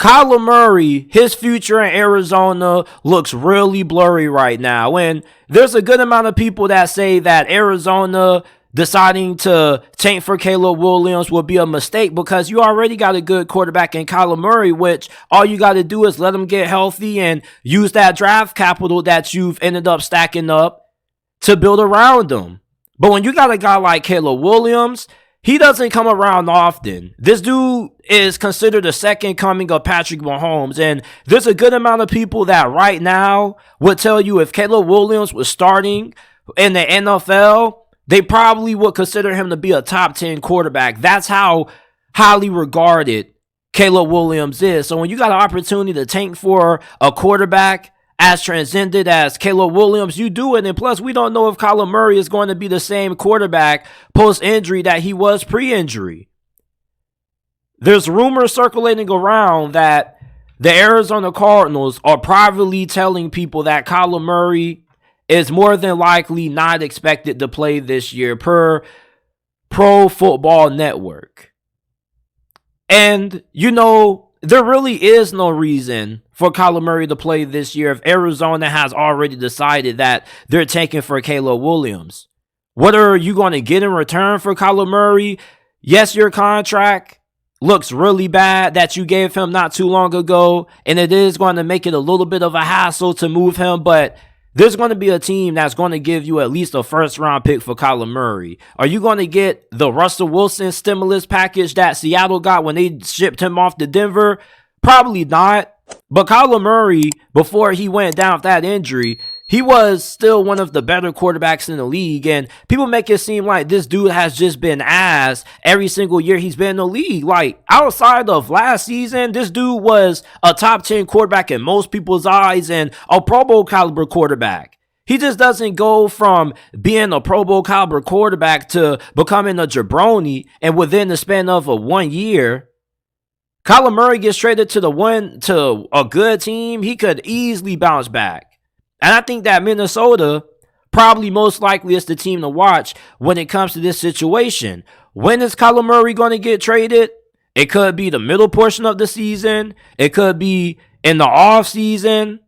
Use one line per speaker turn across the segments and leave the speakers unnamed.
Kyler Murray, his future in Arizona looks really blurry right now. And there's a good amount of people that say that Arizona deciding to tank for Caleb Williams will be a mistake because you already got a good quarterback in Kyler Murray, which all you got to do is let him get healthy and use that draft capital that you've ended up stacking up to build around him. But when you got a guy like Caleb Williams, he doesn't come around often. This dude is considered the second coming of Patrick Mahomes. And there's a good amount of people that right now would tell you if Caleb Williams was starting in the NFL, they probably would consider him to be a top 10 quarterback. That's how highly regarded Caleb Williams is. So when you got an opportunity to tank for a quarterback as transcendent as Caleb Williams, you do it. And plus, we don't know if Kyler Murray is going to be the same quarterback post-injury that he was pre-injury. There's rumors circulating around that the Arizona Cardinals are privately telling people that Kyler Murray is more than likely not expected to play this year per Pro Football Network. And, you know, there really is no reason for Kyler Murray to play this year if Arizona has already decided that they're taking for Caleb Williams. What are you going to get in return for Kyler Murray? Yes, your contract looks really bad that you gave him not too long ago, and it is going to make it a little bit of a hassle to move him, but there's going to be a team that's going to give you at least a first-round pick for Kyler Murray. Are you going to get the Russell Wilson stimulus package that Seattle got when they shipped him off to Denver? Probably not. But Kyler Murray, before he went down with that injury, he was still one of the better quarterbacks in the league. And people make it seem like this dude has just been ass every single year he's been in the league. Like, outside of last season, this dude was a top 10 quarterback in most people's eyes and a Pro Bowl caliber quarterback. He just doesn't go from being a Pro Bowl caliber quarterback to becoming a jabroni and within the span of 1 year. Kyler Murray gets traded to a good team, he could easily bounce back. And I think that Minnesota probably most likely is the team to watch when it comes to this situation. When is Kyler Murray going to get traded? It could be the middle portion of the season. It could be in the off season.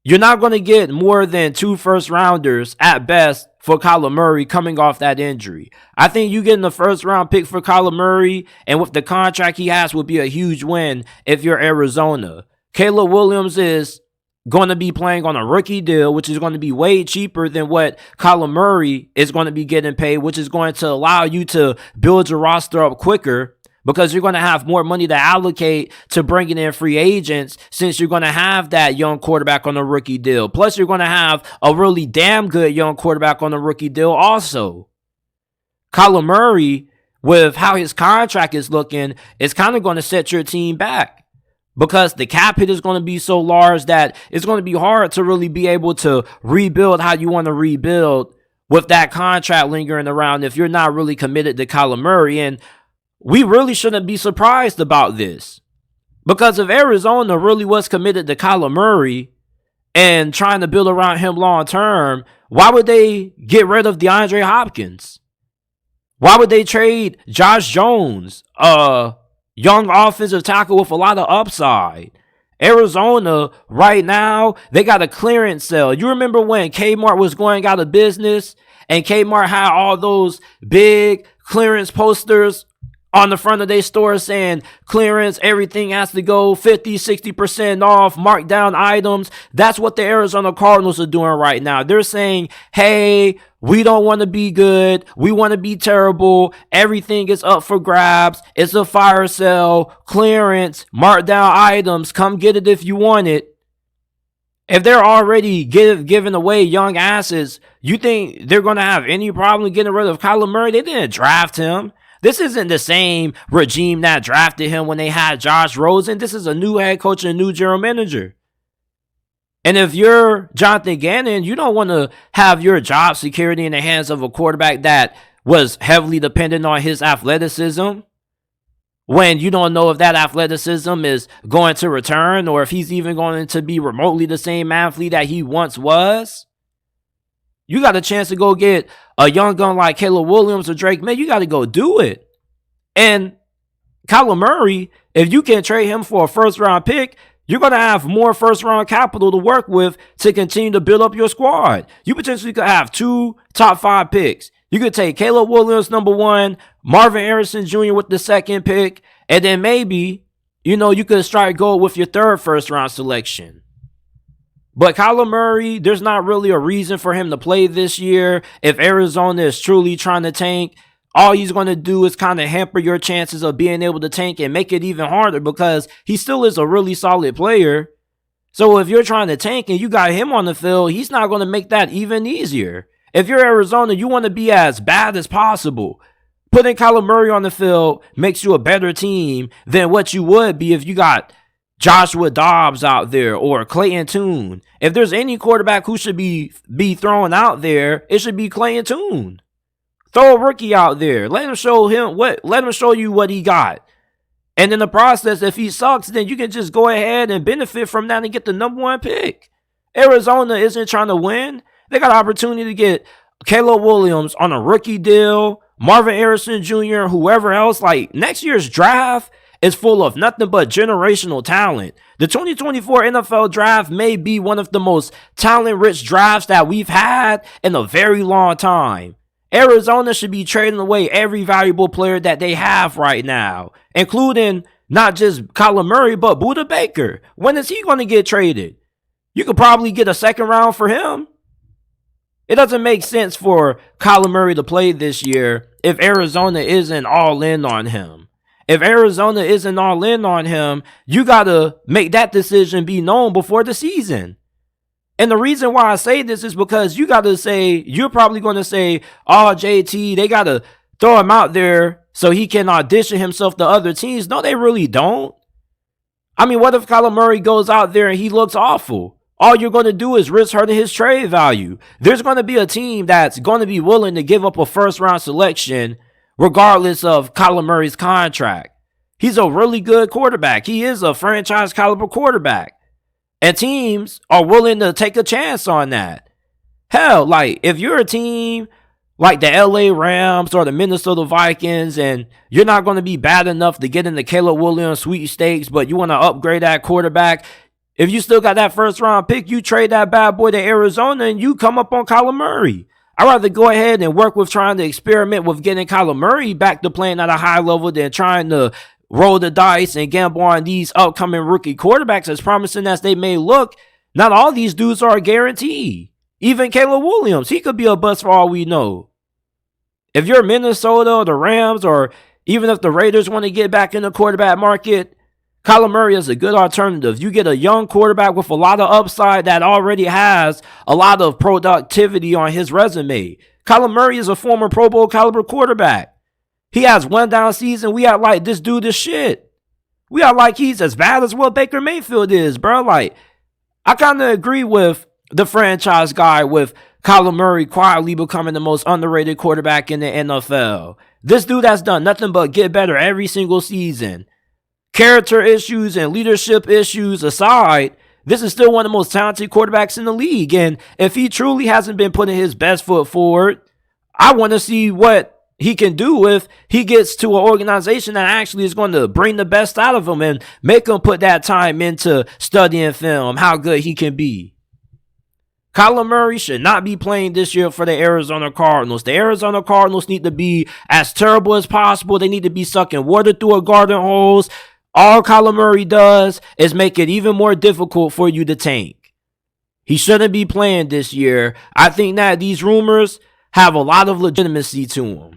You're not going to get more than 2 first-rounders at best for Kyler Murray coming off that injury. I think you getting the first-round pick for Kyler Murray and with the contract he has would be a huge win if you're Arizona. Caleb Williams is going to be playing on a rookie deal, which is going to be way cheaper than what Kyler Murray is going to be getting paid, which is going to allow you to build your roster up quicker because you're going to have more money to allocate to bringing in free agents since you're going to have that young quarterback on a rookie deal. Plus, you're going to have a really damn good young quarterback on a rookie deal also. Kyler Murray, with how his contract is looking, is kind of going to set your team back. Because the cap hit is going to be so large that it's going to be hard to really be able to rebuild how you want to rebuild with that contract lingering around if you're not really committed to Kyler Murray. And we really shouldn't be surprised about this. Because if Arizona really was committed to Kyler Murray and trying to build around him long term, why would they get rid of DeAndre Hopkins? Why would they trade Josh Jones, young offensive tackle with a lot of upside? Arizona, right now, they got a clearance sale. You remember when Kmart was going out of business and Kmart had all those big clearance posters on the front of their store saying clearance, everything has to go 50, 60% off, marked down items. That's what the Arizona Cardinals are doing right now. They're saying, hey, we don't want to be good. We want to be terrible. Everything is up for grabs. It's a fire sale, clearance, marked down items. Come get it if you want it. If they're already giving away young asses, you think they're going to have any problem getting rid of Kyler Murray? They didn't draft him. This isn't the same regime that drafted him when they had Josh Rosen. This is a new head coach and a new general manager. And if you're Jonathan Gannon, you don't want to have your job security in the hands of a quarterback that was heavily dependent on his athleticism when you don't know if that athleticism is going to return or if he's even going to be remotely the same athlete that he once was. You got a chance to go get a young gun like Caleb Williams or Drake May. You got to go do it. And Kyler Murray if you can trade him for a first round pick, you're going to have more first round capital to work with to continue to build up your squad. You potentially could have 2 top 5 picks. You could take Caleb Williams, number 1, Marvin Harrison Jr. with the 2nd pick, and then maybe, you could strike gold with your 3rd first round selection. But Kyler Murray, there's not really a reason for him to play this year. If Arizona is truly trying to tank, all he's going to do is kind of hamper your chances of being able to tank and make it even harder because he still is a really solid player. So if you're trying to tank and you got him on the field, he's not going to make that even easier. If you're Arizona, you want to be as bad as possible. Putting Kyler Murray on the field makes you a better team than what you would be if you got Joshua Dobbs out there or Clayton Tune. If there's any quarterback who should be thrown out there, it should be Clayton Tune. Throw a rookie out there. Let him show you what he got. And in the process, if he sucks, then you can just go ahead and benefit from that and get the number 1 pick. Arizona isn't trying to win. They got an opportunity to get Caleb Williams on a rookie deal, Marvin Harrison Jr., whoever else. Like, next year's draft is full of nothing but generational talent. The 2024 NFL draft may be one of the most talent-rich drafts that we've had in a very long time. Arizona should be trading away every valuable player that they have right now, including not just Kyler Murray, but Budda Baker. When is he going to get traded? You could probably get a 2nd round for him. It doesn't make sense for Kyler Murray to play this year if Arizona isn't all in on him. If Arizona isn't all in on him, you got to make that decision be known before the season. And the reason why I say this is because you're probably going to say, oh, JT, they got to throw him out there so he can audition himself to other teams. No, they really don't. I mean, what if Kyler Murray goes out there and he looks awful? All you're going to do is risk hurting his trade value. There's going to be a team that's going to be willing to give up a first round selection regardless of Kyler Murray's contract. He's a really good quarterback. He is a franchise caliber quarterback. And teams are willing to take a chance on that. Hell, like, if you're a team like the LA Rams or the Minnesota Vikings and you're not going to be bad enough to get in the Caleb Williams sweepstakes, but you want to upgrade that quarterback, if you still got that first round pick, you trade that bad boy to Arizona and you come up on Kyler Murray. I'd rather go ahead and work with trying to experiment with getting Kyler Murray back to playing at a high level than trying to roll the dice and gamble on these upcoming rookie quarterbacks. As promising as they may look, not all these dudes are a guarantee. Even Caleb Williams, he could be a bust for all we know. If you're Minnesota or the Rams, or even if the Raiders want to get back in the quarterback market, Kyler Murray is a good alternative. You get a young quarterback with a lot of upside that already has a lot of productivity on his resume. Kyler Murray is a former Pro Bowl caliber quarterback. He has 1 down season. We act like this dude is shit. We act like he's as bad as what Baker Mayfield is, bro. Like, I kind of agree with the franchise guy with Kyler Murray quietly becoming the most underrated quarterback in the NFL. This dude has done nothing but get better every single season. Character issues and leadership issues aside, this is still one of the most talented quarterbacks in the league. And if he truly hasn't been putting his best foot forward, I want to see what he can do if he gets to an organization that actually is going to bring the best out of him and make him put that time into studying film, how good he can be. Kyler Murray should not be playing this year for the Arizona Cardinals. The Arizona Cardinals need to be as terrible as possible. They need to be sucking water through a garden hose. All Kyler Murray does is make it even more difficult for you to tank. He shouldn't be playing this year. I think that these rumors have a lot of legitimacy to him.